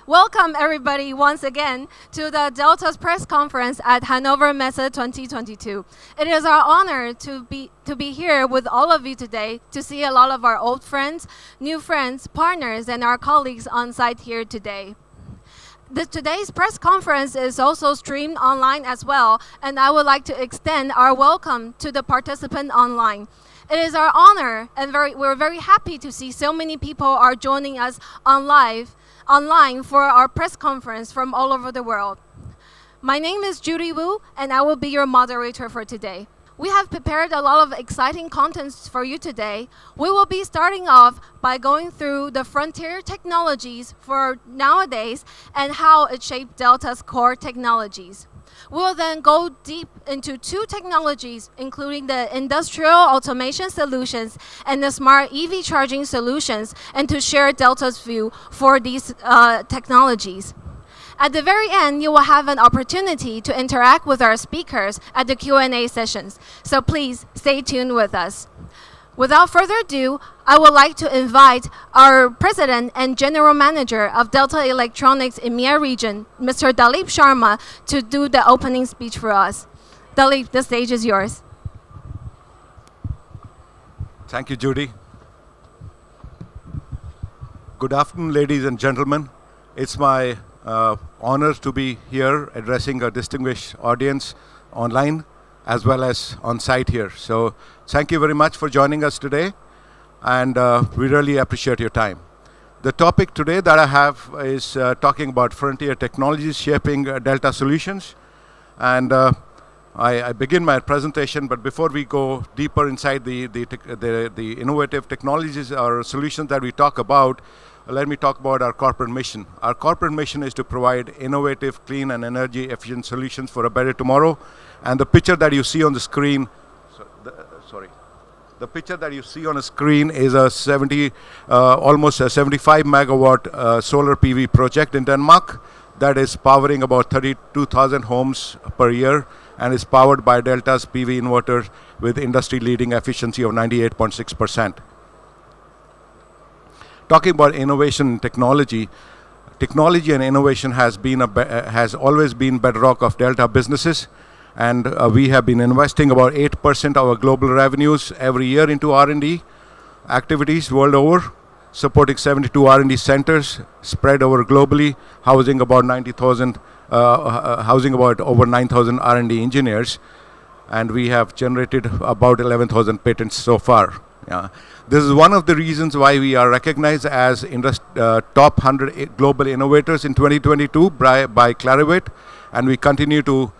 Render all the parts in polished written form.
Welcome everybody once again to the Delta's press conference at Hannover Messe 2022. It is our honor to be here with all of you today to see a lot of our old friends, new friends, partners, and our colleagues on site here today. Today's press conference is also streamed online as well, and I would like to extend our welcome to the participant online. It is our honor, and we're very happy to see so many people are joining us online for our press conference from all over the world. My name is Judy Wu, and I will be your moderator for today. We have prepared a lot of exciting contents for you today. We will be starting off by going through the frontier technologies for nowadays and how it shaped Delta's core technologies. We'll then go deep into two technologies, including the industrial automation solutions and the smart EV charging solutions, and to share Delta's view for these technologies. At the very end, you will have an opportunity to interact with our speakers at the Q&A sessions, so please stay tuned with us. Without further ado, I would like to invite our President and General Manager of Delta Electronics EMEA region, Mr. Dalip Sharma, to do the opening speech for us. Dalip, the stage is yours. Thank you, Judy. Good afternoon, ladies and gentlemen. It's my honor to be here addressing a distinguished audience online as well as on site here. So thank you very much for joining us today, and we really appreciate your time. The topic today that I have is talking about frontier technologies shaping Delta solutions, and I begin my presentation, but before we go deeper inside the innovative technologies or solutions that we talk about, let me talk about our corporate mission. Our corporate mission is to provide innovative, clean, and energy efficient solutions for a better tomorrow. And the picture that you see on the screen, the picture that you see on the screen is a almost a 75 megawatt solar PV project in Denmark that is powering about 32,000 homes per year and is powered by Delta's PV inverter with industry-leading efficiency of 98.6%. Talking about innovation and technology and innovation has always been bedrock of Delta businesses, and we have been investing about 8% of our global revenues every year into R&D activities world over, supporting 72 R&D centers spread over globally, housing about over 9,000 R&D engineers, and we have generated about 11,000 patents so far. Yeah. This is one of the reasons why we are recognized as top 100 global innovators in 2022 by Clarivate, and we continue to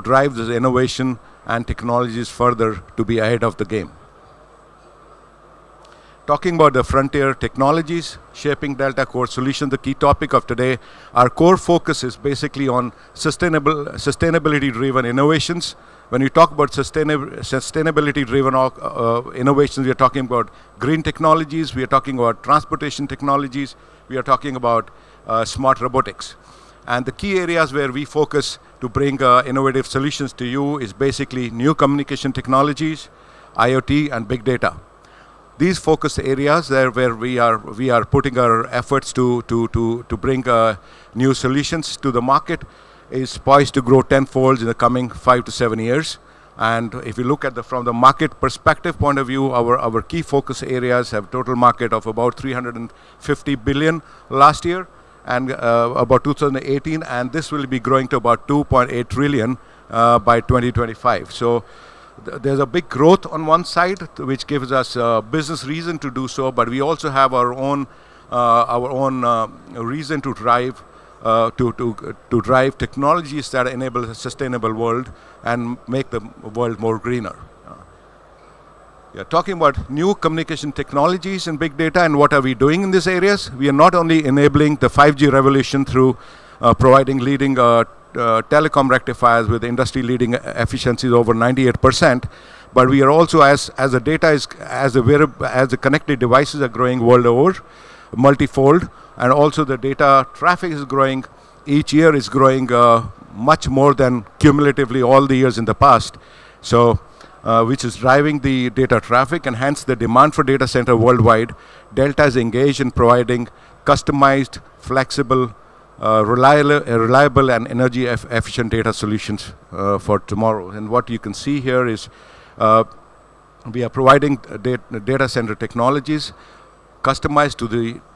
drive this innovation and technologies further to be ahead of the game. Talking about the frontier technologies shaping Delta core solutions, the key topic of today, our core focus is basically on sustainability-driven innovations. When we talk about sustainability-driven innovations, we are talking about green technologies, we are talking about transportation technologies, we are talking about smart robotics. And the key areas where we focus to bring innovative solutions to you is basically new communication technologies, IoT, and big data. These focus areas are where we are putting our efforts to bring new solutions to the market is poised to grow tenfold in the coming 5 to 7 years. And if you look at from the market perspective point of view, our key focus areas have total market of about 350 billion last year and about 2018, and this will be growing to about 2.8 trillion by 2025. So there's a big growth on one side, which gives us a business reason to do so, but we also have our own reason to drive drive technologies that enable a sustainable world and make the world more greener. Talking about new communication technologies and big data and what are we doing in these areas, we are not only enabling the 5G revolution through providing leading telecom rectifiers with industry-leading efficiencies over 98%, but we are also, as the connected devices are growing world over, multifold, and also the data traffic is growing. Each year is growing much more than cumulatively all the years in the past. So, which is driving the data traffic and hence the demand for data center worldwide. Delta is engaged in providing customized, flexible, reliable and energy efficient data solutions for tomorrow. And what you can see here is we are providing data center technologies customized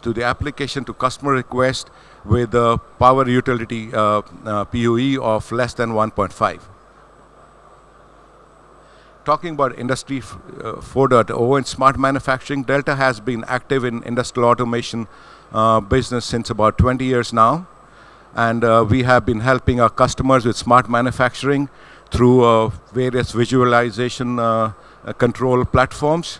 to the application, to customer request, with a power utility PUE of less than 1.5. Talking about Industry 4.0 and smart manufacturing, Delta has been active in industrial automation business since about 20 years now. And we have been helping our customers with smart manufacturing through various visualization control platforms.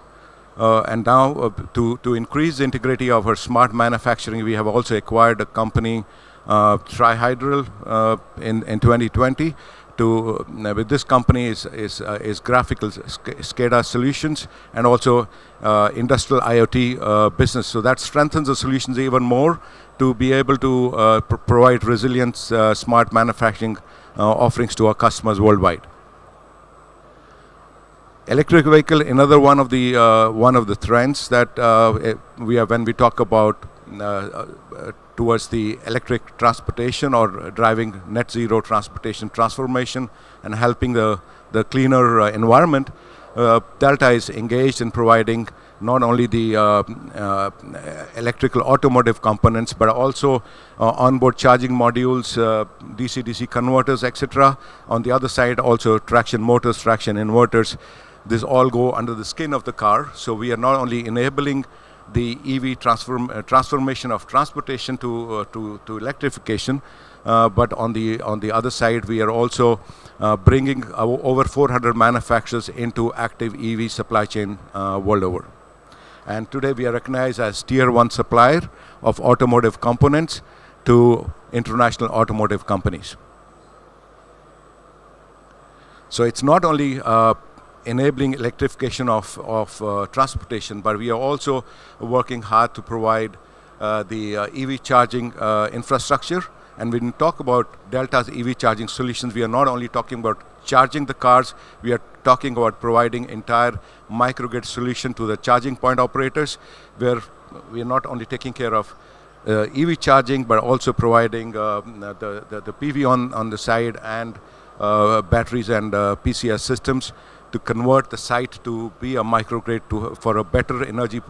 And now to increase the integrity of our smart manufacturing, we have also acquired a company, Trihydral, in 2020. With this company is graphical SCADA solutions and also industrial IoT business. So that strengthens the solutions even more to be able to provide resilient smart manufacturing offerings to our customers worldwide. Electric vehicle, another one of the trends that when we talk about towards the electric transportation or driving net zero transportation transformation and helping the cleaner environment, Delta is engaged in providing not only the electrical automotive components, but also onboard charging modules, DC-DC converters, etc. On the other side, also traction motors, traction inverters. This all go under the skin of the car. So we are not only enabling the EV transformation of transportation to electrification, but on the other side, we are also bringing over 400 manufacturers into active EV supply chain world over. And today we are recognized as Tier 1 supplier of automotive components to international automotive companies. So it's not only enabling electrification of transportation, but we are also working hard to provide the EV charging infrastructure. And when we talk about Delta's EV charging solutions, we are not only talking about charging the cars, we are talking about providing entire microgrid solution to the charging point operators, where we are not only taking care of EV charging, but also providing the PV on the side and batteries and PCS systems to convert the site to be a microgrid for a better energy,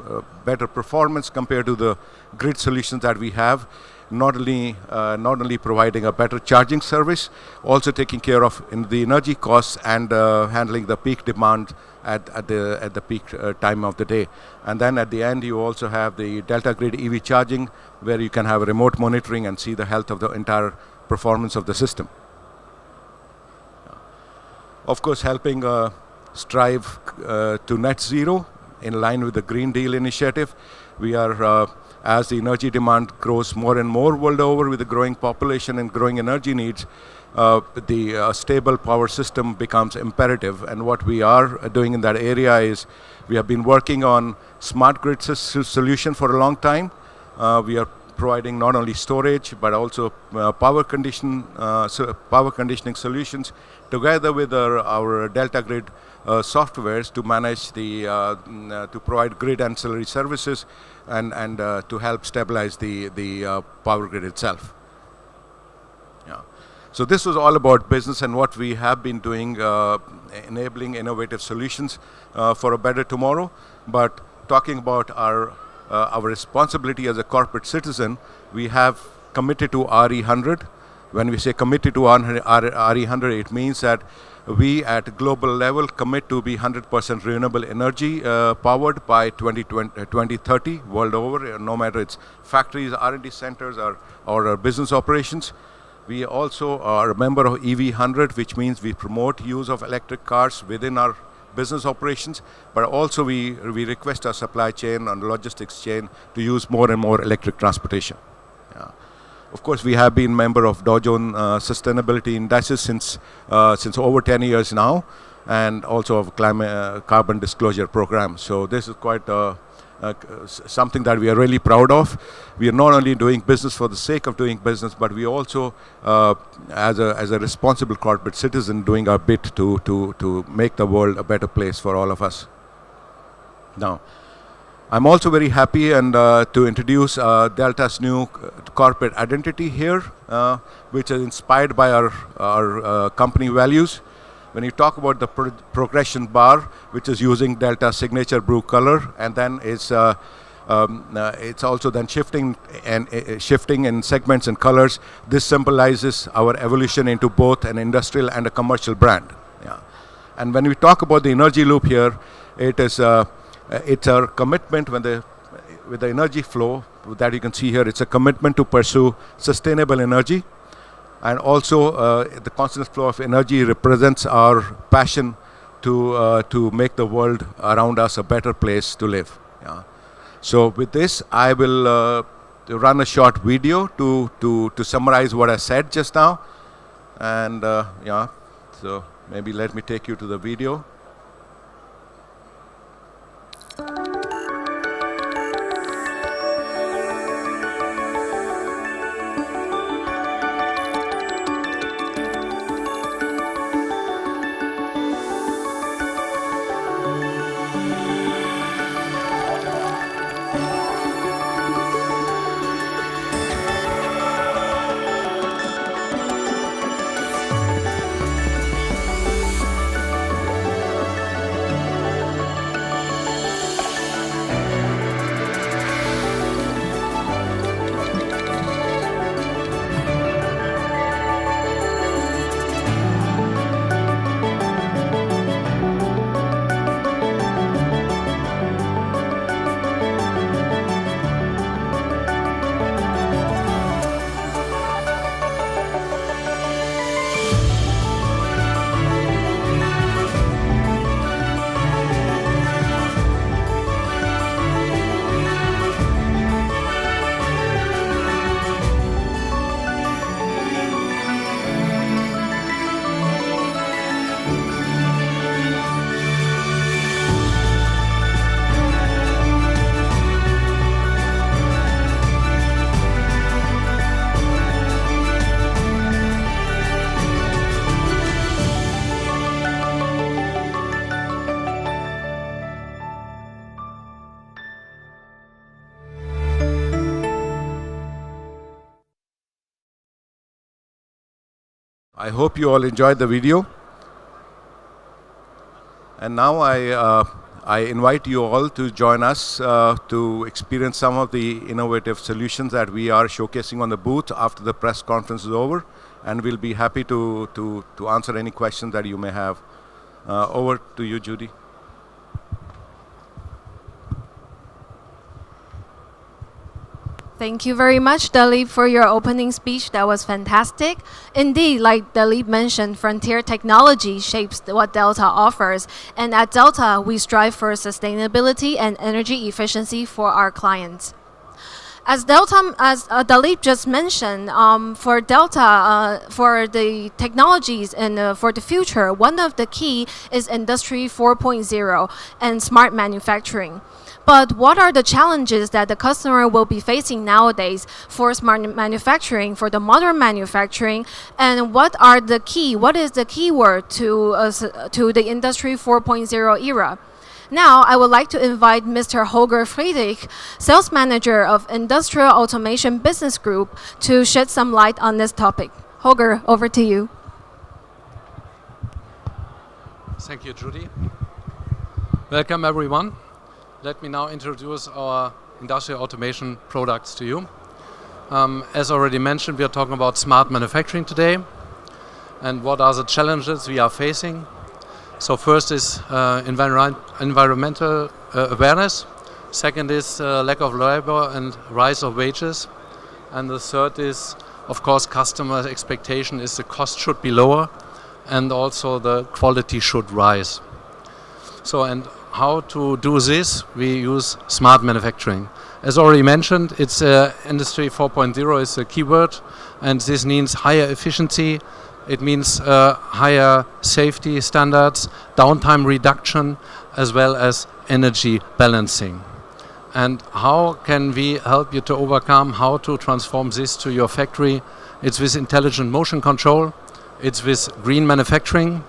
better performance compared to the grid solutions that we have. Not only providing a better charging service, also taking care of the energy costs and handling the peak demand at the peak time of the day. And then at the end, you also have the Delta Grid EV charging, where you can have remote monitoring and see the health of the entire performance of the system. Of course, helping strive to net zero in line with the Green Deal initiative. We are as the energy demand grows more and more world over with the growing population and growing energy needs, the stable power system becomes imperative. And what we are doing in that area is we have been working on smart grid solution for a long time. We are providing not only storage but also power conditioning solutions together with our Delta Grid softwares to manage to provide grid ancillary services and to help stabilize the power grid itself. Yeah. So this was all about business and what we have been doing, enabling innovative solutions for a better tomorrow. But talking about our responsibility as a corporate citizen, we have committed to RE100. When we say committed to RE100, it means that we at global level commit to be 100% renewable energy powered by 2030 world over, no matter it's factories, R&D centers or business operations. We also are a member of EV100, which means we promote use of electric cars within our business operations, but also we request our supply chain and logistics chain to use more and more electric transportation. Yeah. Of course, we have been member of Dow Jones Sustainability Indices since over 10 years now, and also of carbon disclosure program. So this is quite something that we are really proud of. We are not only doing business for the sake of doing business, but we also, as a responsible corporate citizen, doing our bit to make the world a better place for all of us. Now, I'm also very happy and to introduce Delta's new corporate identity here, which is inspired by our company values. When you talk about the progression bar, which is using Delta signature blue color, and then it's also then shifting in segments and colors. This symbolizes our evolution into both an industrial and a commercial brand. Yeah. And when we talk about the energy loop here, it's our commitment with the energy flow that you can see here. It's a commitment to pursue sustainable energy, and also the constant flow of energy represents our passion to make the world around us a better place to live. Yeah. So with this, I will run a short video to summarize what I said just now, and yeah. So maybe let me take you to the video. I hope you all enjoyed the video. And now I invite you all to join us to experience some of the innovative solutions that we are showcasing on the booth after the press conference is over. And we'll be happy to answer any questions that you may have. Over to you, Judy. Thank you very much, Dalip, for your opening speech. That was fantastic. Indeed, like Dalip mentioned, frontier technology shapes what Delta offers. And at Delta, we strive for sustainability and energy efficiency for our clients. As Dalip just mentioned, for Delta, for the technologies and for the future, one of the key is Industry 4.0 and smart manufacturing. But what are the challenges that the customer will be facing nowadays for smart manufacturing, for the modern manufacturing, and what is the keyword to the Industry 4.0 era? Now, I would like to invite Mr. Holger Friedrich, Sales Manager of Industrial Automation Business Group, to shed some light on this topic. Holger, over to you. Thank you, Judy. Welcome, everyone. Let me now introduce our industrial automation products to you. As already mentioned, we are talking about smart manufacturing today. And what are the challenges we are facing? So first is environmental awareness. Second is lack of labor and rise of wages. And the third is, of course, customer expectation is the cost should be lower and also the quality should rise. So, and how to do this? We use smart manufacturing. As already mentioned, it's Industry 4.0 is a keyword, and this means higher efficiency. It means higher safety standards, downtime reduction, as well as energy balancing. And how can we help you to overcome, how to transform this to your factory? It's with intelligent motion control, it's with green manufacturing,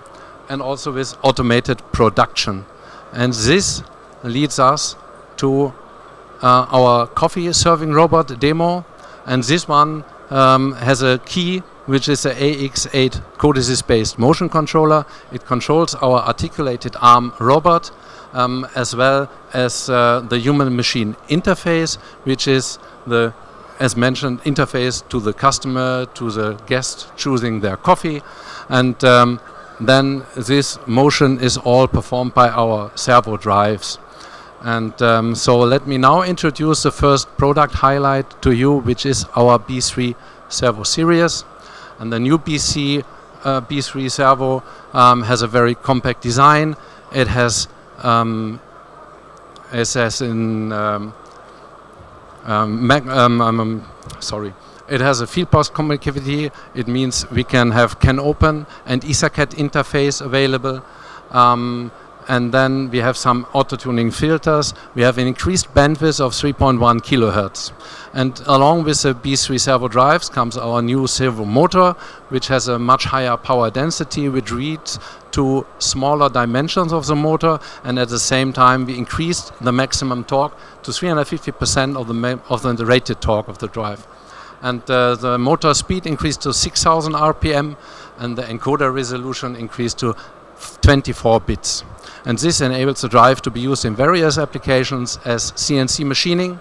and also with automated production. And this leads us to our coffee serving robot demo, and this one has a key which is a AX8 codesys-based motion controller. It controls our articulated arm robot as well as the human-machine interface, which is the, as mentioned, interface to the customer, to the guest choosing their coffee, and then this motion is all performed by our servo drives. And so let me now introduce the first product highlight to you, which is our B3 servo series. And the new B3 servo has a very compact design. It has, it has a field bus connectivity. It means we can have CAN open and EtherCAT interface available. And then we have some auto-tuning filters. We have an increased bandwidth of 3.1 kilohertz. And along with the B3 servo drives comes our new servo motor, which has a much higher power density, which reads to smaller dimensions of the motor, and at the same time we increased the maximum torque to 350% of the rated torque of the drive. And the motor speed increased to 6,000 RPM, and the encoder resolution increased to 24 bits. And this enables the drive to be used in various applications as CNC machining,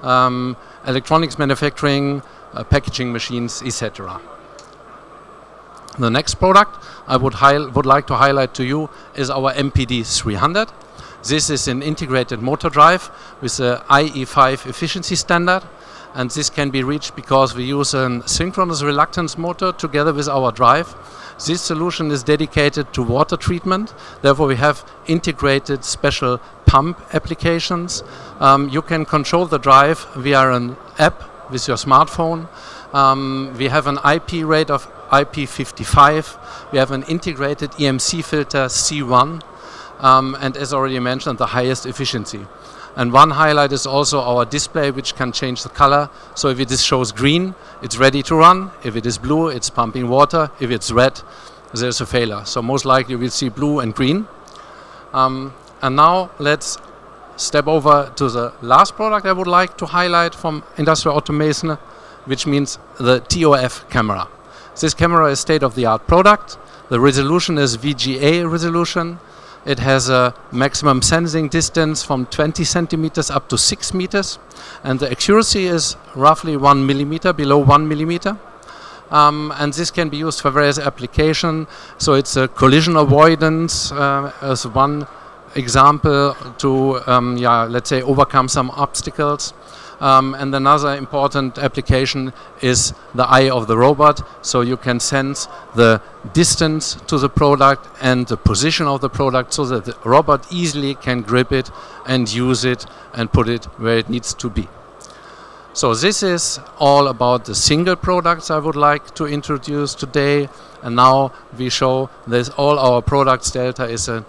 electronics manufacturing, packaging machines, etc. The next product I would like to highlight to you is our MPD 300. This is an integrated motor drive with the IE5 efficiency standard, and this can be reached because we use a synchronous reluctance motor together with our drive. This solution is dedicated to water treatment. Therefore, we have integrated special pump applications. You can control the drive via an app with your smartphone. We have an IP rate of IP55. We have an integrated EMC filter C1. And as already mentioned, the highest efficiency. And one highlight is also our display, which can change the color. So if it shows green, it's ready to run. If it is blue, it's pumping water. If it's red, there's a failure. So most likely we'll see blue and green. And now let's step over to the last product I would like to highlight from industrial automation, which means the TOF camera. This camera is state-of-the-art product. The resolution is VGA resolution. It has a maximum sensing distance from 20 centimeters up to 6 meters, and the accuracy is roughly 1 millimeter, below 1 millimeter. And this can be used for various applications. So it's a collision avoidance as one example to, let's say, overcome some obstacles. And another important application is the eye of the robot, so you can sense the distance to the product and the position of the product so that the robot easily can grip it and use it and put it where it needs to be. So this is all about the single products I would like to introduce today. And now we show that all our products. Delta is a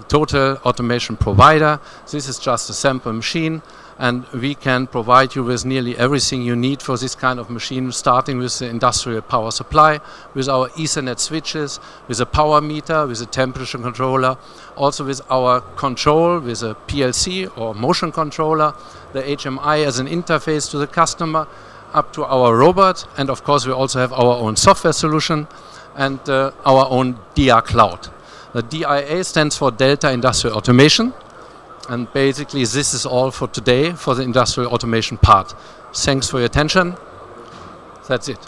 total automation provider. This is just a sample machine, and we can provide you with nearly everything you need for this kind of machine, starting with the industrial power supply, with our Ethernet switches, with a power meter, with a temperature controller, also with our control, with a PLC or motion controller, the HMI as an interface to the customer, up to our robot, and of course we also have our own software solution and our own DIA cloud. The DIA stands for Delta Industrial Automation. And basically this is all for today for the industrial automation part. Thanks for your attention. That's it.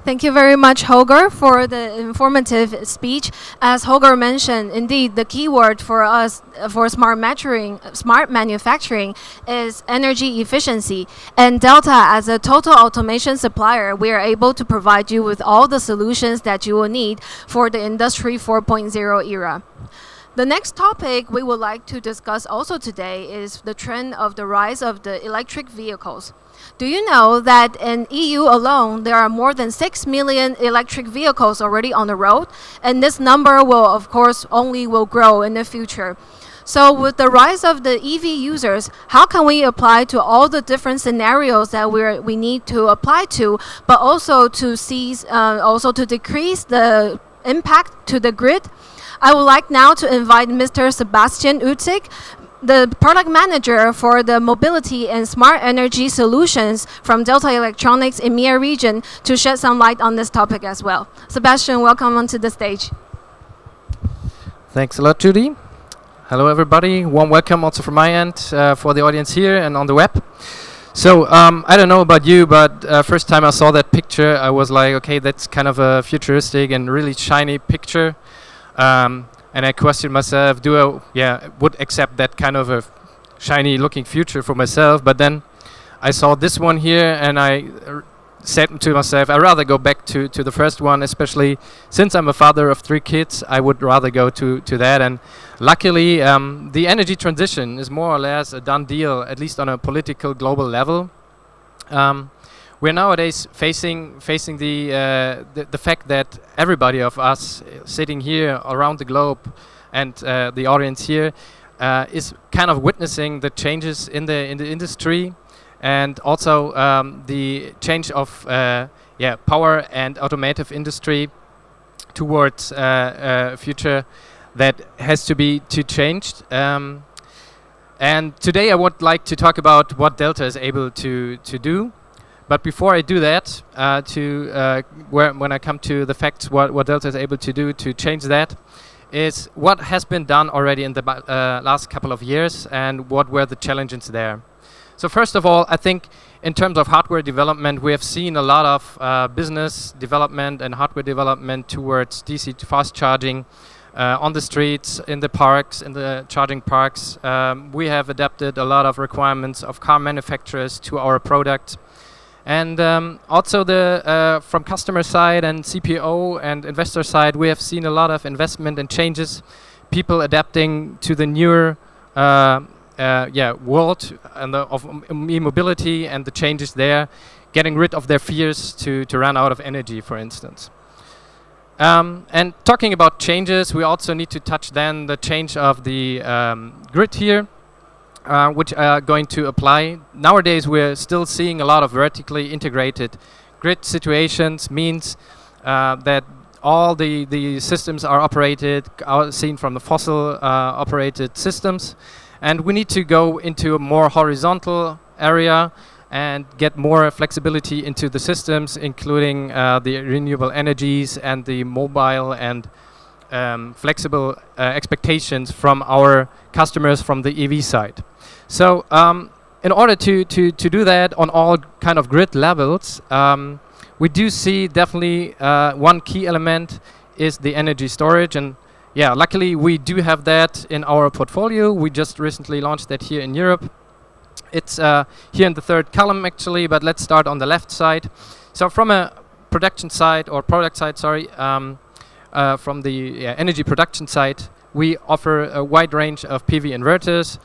Thank you very much, Holger, for the informative speech. As Holger mentioned, indeed, the keyword for us for smart manufacturing is energy efficiency. And Delta, as a total automation supplier, we are able to provide you with all the solutions that you will need for the Industry 4.0 era. The next topic we would like to discuss also today is the trend of the rise of the electric vehicles. Do you know that in EU alone, there are more than 6 million electric vehicles already on the road? And this number will, of course, will grow in the future. So with the rise of the EV users, how can we apply to all the different scenarios that we need to apply to, but also to decrease the impact to the grid? I would like now to invite Mr. Sebastian Utzig, the product manager for the mobility and smart energy solutions from Delta Electronics EMEA region, to shed some light on this topic as well. Sebastian, welcome onto the stage. Thanks a lot, Judy. Hello, everybody. Warm welcome also from my end for the audience here and on the web. So I don't know about you, but first time I saw that picture, I was like, okay, that's kind of a futuristic and really shiny picture. And I questioned myself, would accept that kind of a shiny looking future for myself. But then I saw this one here and I said to myself, I'd rather go back to the first one, especially since I'm a father of 3 kids. I would rather go to that. And luckily, the energy transition is more or less a done deal, at least on a political global level. We're nowadays facing the fact that everybody of us sitting here around the globe and the audience here is kind of witnessing the changes in the industry. And also the change of power and automotive industry towards a future that has to be changed. And today I would like to talk about what Delta is able to do. But before I do that, when I come to the facts, what Delta is able to do to change that is what has been done already in the last couple of years and what were the challenges there. So first of all, I think in terms of hardware development, we have seen a lot of business development and hardware development towards DC fast charging on the streets, in the parks, in the charging parks. We have adapted a lot of requirements of car manufacturers to our product. And also from customer side and CPO and investor side, we have seen a lot of investment and changes, people adapting to the newer world and of e-mobility and the changes there, getting rid of their fears to run out of energy, for instance. And talking about changes, we also need to touch then the change of the grid here, which are going to apply. Nowadays, we're still seeing a lot of vertically integrated grid situations, means that all the systems are operated, seen from the fossil operated systems. And we need to go into a more horizontal area and get more flexibility into the systems, including the renewable energies and the mobile and flexible expectations from our customers from the EV side. So in order to do that on all kind of grid levels, we do see definitely one key element is the energy storage. And yeah, luckily we do have that in our portfolio. We just recently launched that here in Europe. It's here in the third column actually, but let's start on the left side. So from a production side or product side, sorry, from the energy production side, we offer a wide range of PV inverters,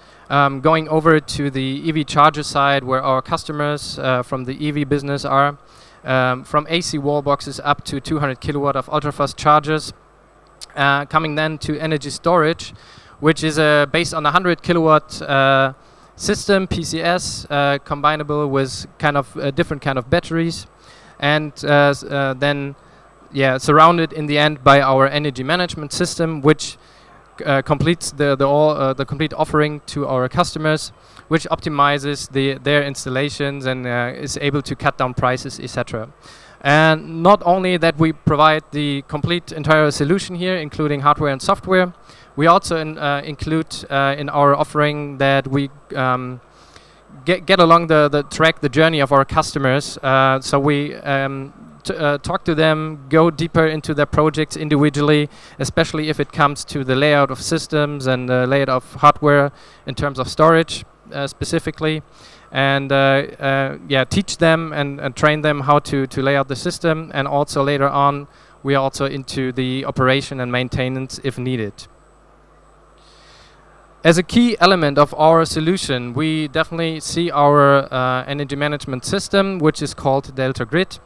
going over to the EV charger side where our customers from the EV business are, from AC wallboxes up to 200 kilowatt of ultra-fast chargers. Coming then to energy storage, which is based on a 100 kilowatt system, PCS, combinable with kind of different kind of batteries, and then surrounded in the end by our energy management system, which completes the complete offering to our customers, which optimizes their installations and is able to cut down prices, etc. And not only that, we provide the complete entire solution here, including hardware and software. We also include in our offering that we get along the track, the journey of our customers. So we talk to them, go deeper into their projects individually, especially if it comes to the layout of systems and the layout of hardware in terms of storage specifically. And teach them and train them how to lay out the system. And also later on, we are also into the operation and maintenance if needed. As a key element of our solution, we definitely see our energy management system, which is called Delta Grid.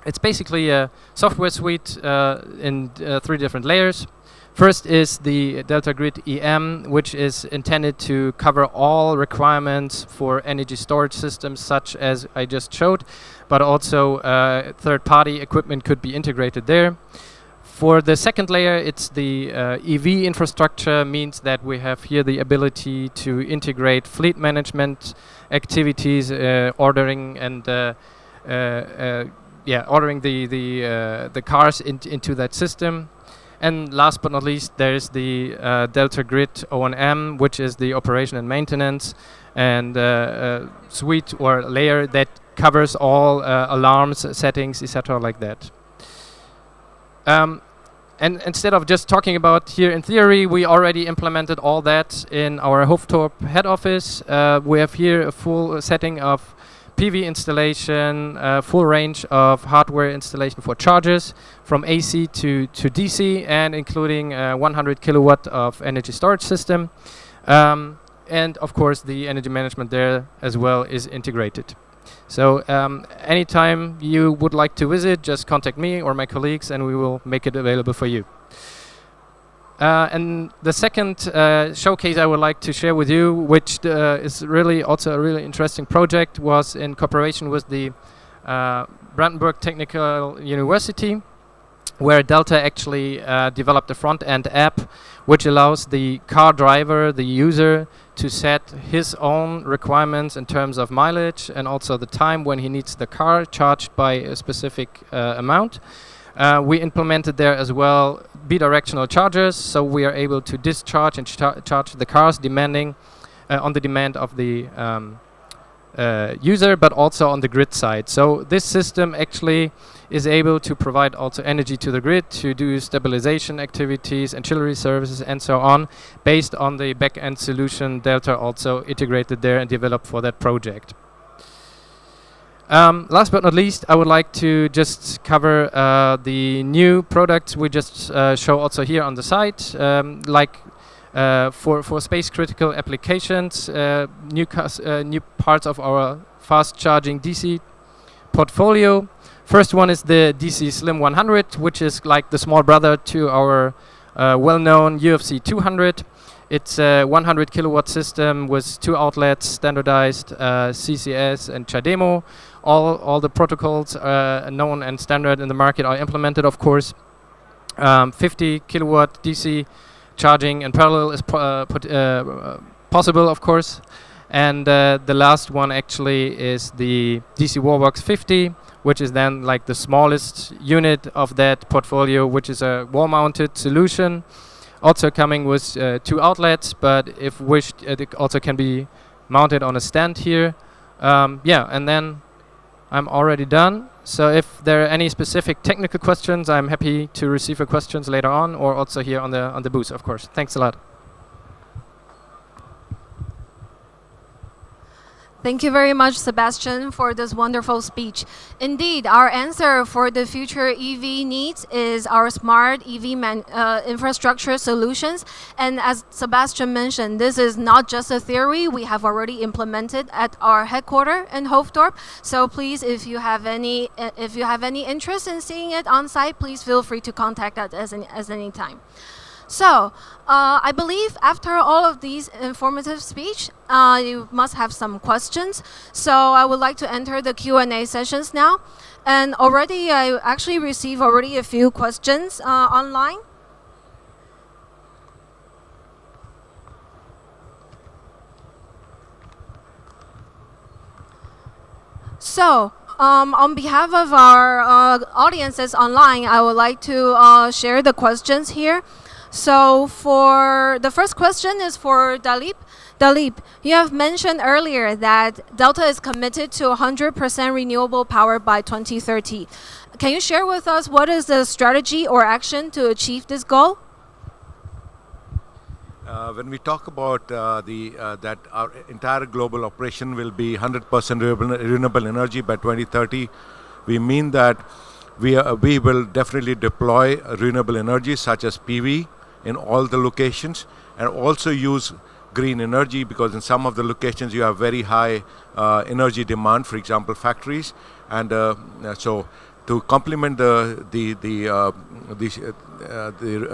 It's basically a software suite in 3 different layers. First is the Delta Grid EM, which is intended to cover all requirements for energy storage systems, such as I just showed, but also third-party equipment could be integrated there. For the second layer, it's the EV infrastructure, means that we have here the ability to integrate fleet management activities, ordering and ordering the cars into that system. And last but not least, there is the Delta Grid O&M, which is the operation and maintenance and suite or layer that covers all alarms, settings, etc. like that. And instead of just talking about here in theory, we already implemented all that in our Hoofddorp head office. We have here a full setting of PV installation, full range of hardware installation for chargers from AC to DC, and including 100 kilowatt of energy storage system. And of course the energy management there as well is integrated. So anytime you would like to visit, just contact me or my colleagues and we will make it available for you. And the second showcase I would like to share with you, which is really also a really interesting project, was in cooperation with the Brandenburg Technical University, where Delta actually developed a front-end app which allows the car driver, the user, to set his own requirements in terms of mileage and also the time when he needs the car charged by a specific amount. We implemented there as well bidirectional chargers, so we are able to discharge and charge the cars demanding on the demand of the user, but also on the grid side. So this system actually is able to provide also energy to the grid to do stabilization activities, ancillary services and so on, based on the back-end solution Delta also integrated there and developed for that project. Last but not least, I would like to just cover the new products we just show also here on the site, like for space critical applications, new parts of our fast charging DC portfolio. First one is the DC Slim100, which is like the small brother to our well-known UFC 200. It's a 100 kilowatt system with 2 outlets, standardized CCS and CHAdeMO. All the protocols known and standard in the market are implemented, of course. 50 kilowatt DC charging in parallel is possible, of course. And the last one actually is the DC Wallbox 50, which is then like the smallest unit of that portfolio, which is a wall-mounted solution, also coming with 2 outlets, but if wished, it also can be mounted on a stand here. And then I'm already done. So if there are any specific technical questions, I'm happy to receive your questions later on, or also here on the booth, of course. Thanks a lot. Thank you very much, Sebastian, for this wonderful speech. Indeed, our answer for the future EV needs is our smart EV infrastructure solutions. And as Sebastian mentioned, this is not just a theory. We have already implemented at our headquarters in Hoofddorp. So please, if you have any interest in seeing it on site, please feel free to contact us at any time. So, I believe after all of these informative speech, you must have some questions. So I would like to enter the Q&A sessions now. And already, I actually received already a few questions online. So, on behalf of our audiences online, I would like to share the questions here. So for the first question is for Dalip. Dalip, you have mentioned earlier that Delta is committed to 100% renewable power by 2030. Can you share with us what is the strategy or action to achieve this goal? When we talk about that our entire global operation will be 100% renewable energy by 2030, we mean that we will definitely deploy renewable energy such as PV in all the locations, and also use green energy, because in some of the locations you have very high energy demand, for example factories, and so to complement the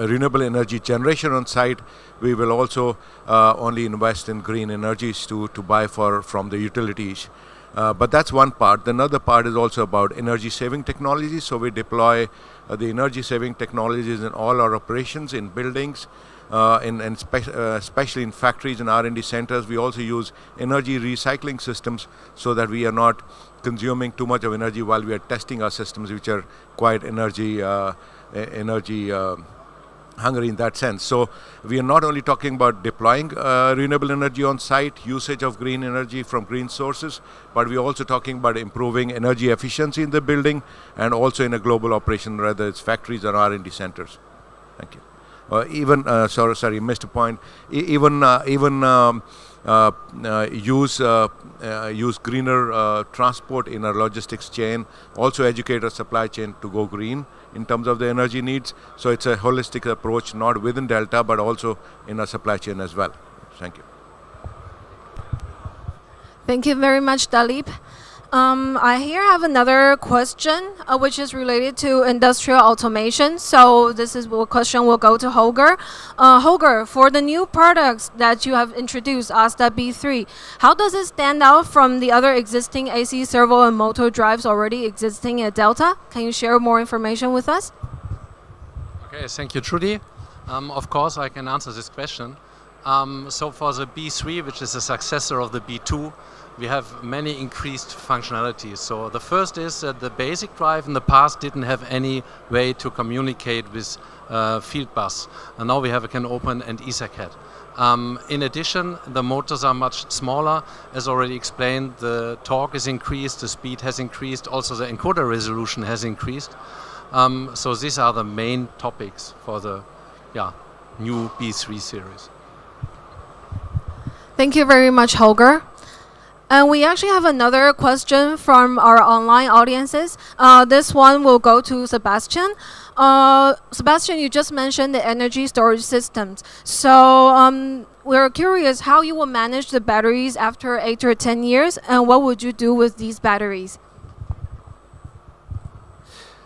renewable energy generation on site, we will also only invest in green energies to buy from the utilities. But that's one part. The another part is also about energy saving technologies. So we deploy the energy saving technologies in all our operations, in buildings, especially in factories and R&D centers. We also use energy recycling systems so that we are not consuming too much of energy while we are testing our systems, which are quite energy hungry in that sense. So we are not only talking about deploying renewable energy on site, usage of green energy from green sources, but we're also talking about improving energy efficiency in the building and also in a global operation, whether it's factories or R&D centers. Thank you. Sorry, missed a point. Use greener transport in our logistics chain. Also educate our supply chain to go green in terms of the energy needs. So it's a holistic approach, not within Delta, but also in our supply chain as well. Thank you. Thank you very much, Dalip. I here have another question, which is related to industrial automation. So this is a question will go to Holger. Holger, for the new products that you have introduced, ASDA B3, how does it stand out from the other existing AC servo and motor drives already existing at Delta? Can you share more information with us? Okay, thank you, Trudy. Of course, I can answer this question. So for the B3, which is the successor of the B2, we have many increased functionalities. So the first is that the basic drive in the past didn't have any way to communicate with field bus. And now we can open and EtherCAT. In addition, the motors are much smaller. As already explained, the torque is increased, the speed has increased, also the encoder resolution has increased. So these are the main topics for the new B3 series. Thank you very much, Holger. And we actually have another question from our online audiences. This one will go to Sebastian. Sebastian, you just mentioned the energy storage systems. So we're curious how you will manage the batteries after 8 or 10 years, and what would you do with these batteries?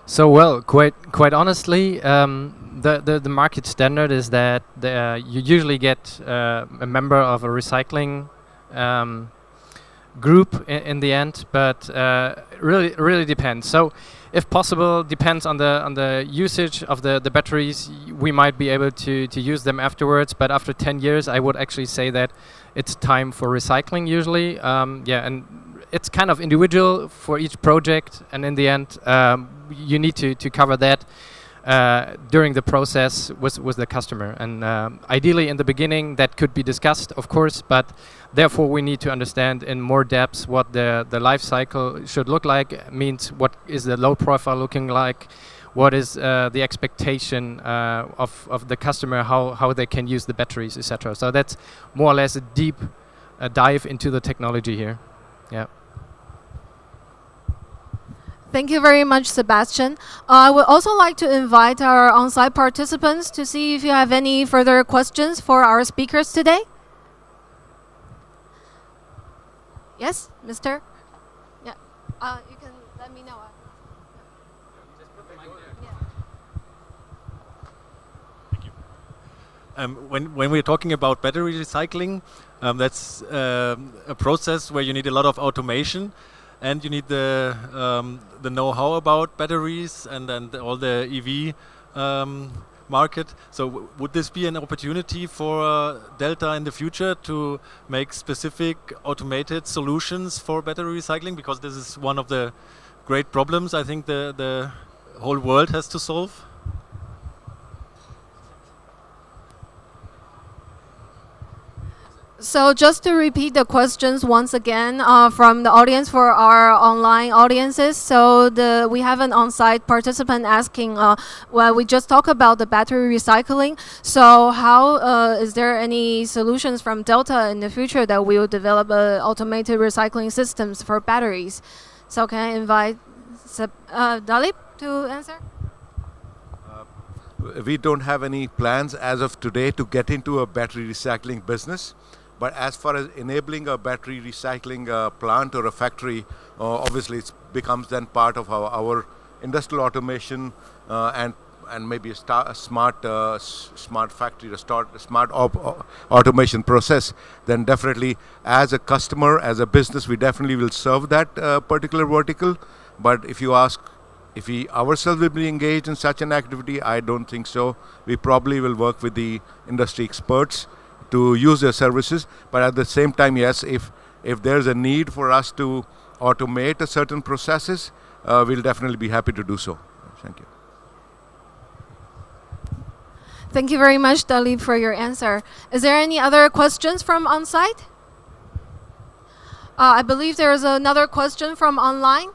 So well, quite honestly, the market standard is that you usually get a member of a recycling group in the end, but really depends. So if possible, depends on the usage of the batteries. We might be able to use them afterwards, but after 10 years I would actually say that it's time for recycling usually. And it's kind of individual for each project, and in the end you need to cover that during the process with the customer, and ideally in the beginning that could be discussed, of course, but therefore we need to understand in more depth what the life cycle should look like. Means what is the load profile looking like, what is the expectation of the customer, how they can use the batteries, etc. So that's more or less a deep dive into the technology here. Yeah. Thank you very much, Sebastian. I would also like to invite our on-site participants to see if you have any further questions for our speakers today. Yes, Mr.? Yeah. You can let me know. Thank you. When we're talking about battery recycling, that's a process where you need a lot of automation. And you need the know-how about batteries and all the EV market. So would this be an opportunity for Delta in the future to make specific automated solutions for battery recycling? Because this is one of the great problems I think the whole world has to solve. So just to repeat the questions once again from the audience for our online audiences. So we have an on-site participant asking, well, we just talked about the battery recycling. So how is there any solutions from Delta in the future that we will develop automated recycling systems for batteries? So can I invite Dalip to answer? We don't have any plans as of today to get into a battery recycling business. But as far as enabling a battery recycling plant or a factory, obviously it becomes then part of our industrial automation and and maybe a smart smart factory, a smart automation process, then definitely as a customer, as a business, we definitely will serve that particular vertical. But if you ask if we ourselves will be engaged in such an activity, I don't think so. We probably will work with the industry experts to use their services. But at the same time, yes, if there's a need for us to automate a certain processes, we'll definitely be happy to do so. Thank you. Thank you very much, Dalip, for your answer. Is there any other questions from on-site? I believe there is another question from online.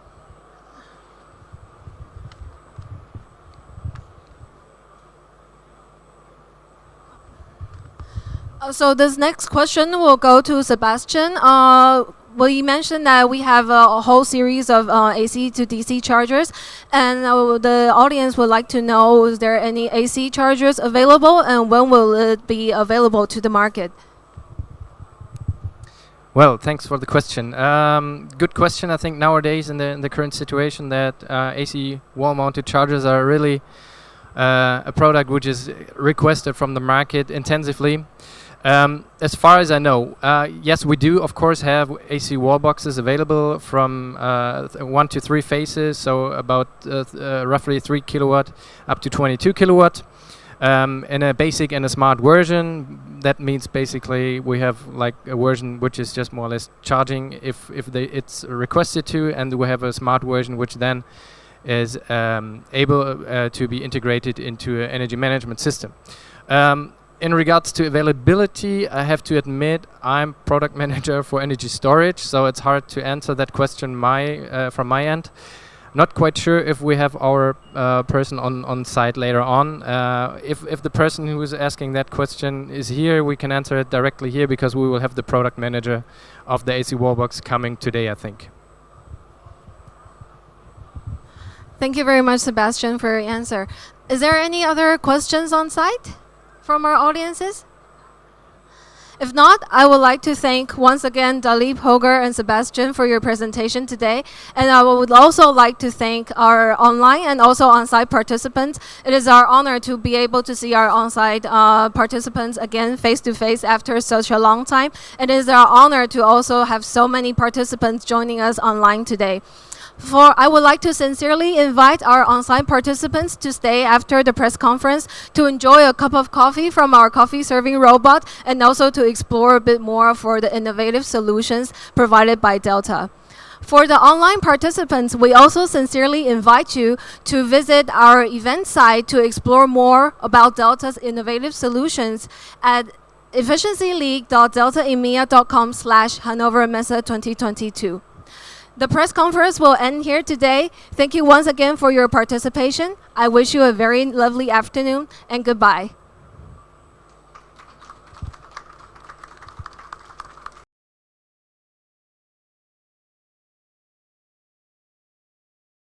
So this next question will go to Sebastian. Well, you mentioned that we have a whole series of AC to DC chargers, and the audience would like to know, is there any AC chargers available, and when will it be available to the market? Well, thanks for the question. Good question. I think nowadays in the current situation that AC wall-mounted chargers are really a product which is requested from the market intensively. As far as I know, yes, we do, of course, have AC wall boxes available from 1 to 3 phases, so about roughly 3 kilowatt up to 22 kilowatt. In a basic and a smart version, that means basically we have like a version which is just more or less charging if it's requested to, and we have a smart version which then is able to be integrated into an energy management system. In regards to availability, I have to admit I'm product manager for energy storage, so it's hard to answer that question from my end. Not quite sure if we have our person on site later on. If the person who is asking that question is here, we can answer it directly here because we will have the product manager of the AC Wallbox coming today, I think. Thank you very much, Sebastian, for your answer. Is there any other questions on site from our audiences? If not, I would like to thank once again Dalip, Holger, and Sebastian for your presentation today. And I would also like to thank our online and also on-site participants. It is our honor to be able to see our on-site participants again face-to-face after such a long time. It is our honor to also have so many participants joining us online today. I would like to sincerely invite our on-site participants to stay after the press conference to enjoy a cup of coffee from our coffee serving robot and also to explore a bit more for the innovative solutions provided by Delta. For the online participants, we also sincerely invite you to visit our event site to explore more about Delta's innovative solutions at efficiencyleague.deltaemea.com/Hannover Messe 2022. The press conference will end here today. Thank you once again for your participation. I wish you a very lovely afternoon and goodbye.